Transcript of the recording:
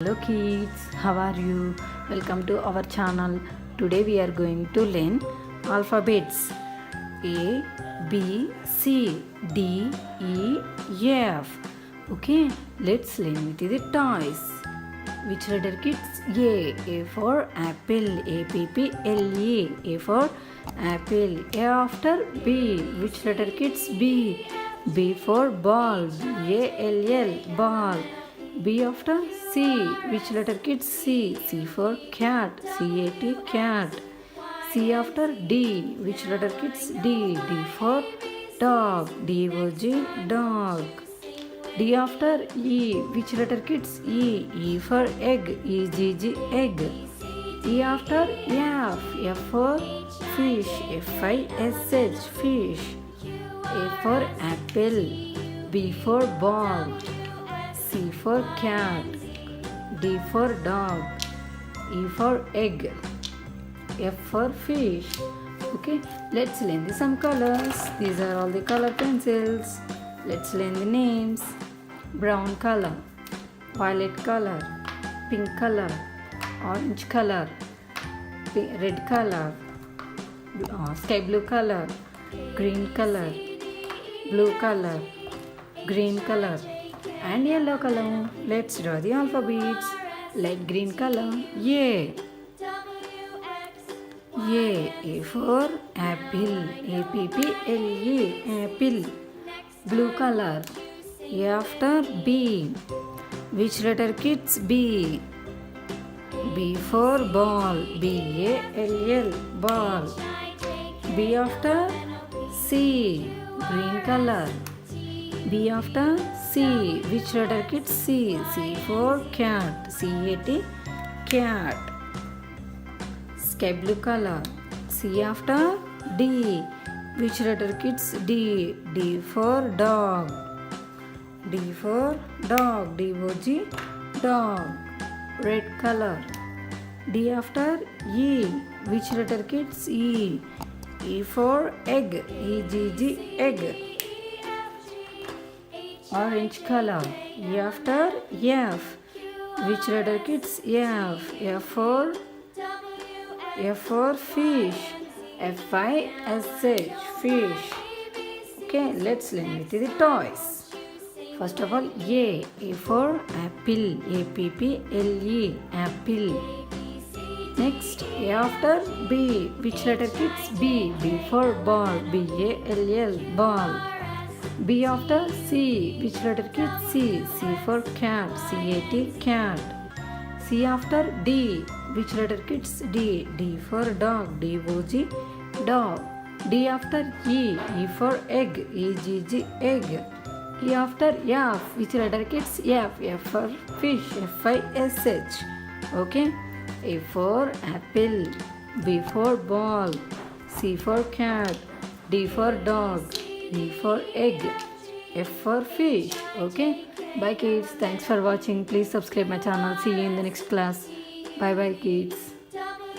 Hello kids, how are you? Welcome to our channel. Today we are going to learn alphabets A, B, C, D, E, F. Okay, let's learn with the toys. Which letter kids? A. A for apple. A P P L E. A for apple. A after B. Which letter kids? B. B for ball. B A L L. Ball. B after C. Which letter kids? C. C for cat. C A T. Cat. C after D. Which letter kids? D. D for dog. D O G. Dog. D after E. Which letter kids? E. E for egg. E G G. Egg. E after F. F for fish. F I S H. Fish. A for apple. B for ball. C for cat. D for dog. E for egg. F for fish. Okay, let's learn some colors. These are all the color pencils. Let's learn the names. Brown color, violet color, pink color, orange color, red color, sky blue color, green color, blue color, green color, and yellow color. Let's draw the alphabets. Light green color, A. A for apple. A P P L E. Apple. Blue color. A after B. Which letter kids? B. B for ball. B A L L. Ball. B after C. Green color. B after C. Which letter kids? C. C for cat. C A T. Cat. Sky blue color. C after D. Which letter kids? D. D for dog. D for dog. D O G. Dog. Red color. D after E. Which letter kids? E. E for egg. E G G. Egg. Orange color. E after F. Which letter kids? F. F for fish. F I S H. Fish. Okay, let's learn with the toys. First of all, A. A for apple. A P P L E. Apple. Next, A after B. Which letter kids? B. B for ball. B A L L. Ball. B after C. Which letter kids? C. C for cat. C A T. Cat. C after D. Which letter kids? D. D for dog. D O G. Dog. D after E. E for egg. E G G. Egg. E after F. Which letter kids? F. F for fish. F I S H. Okay. A for apple. B for ball. C for cat. D for dog. E for egg. F for fish. Okay. Bye kids. Thanks for watching. Please subscribe my channel. See you in the next class. Bye bye kids.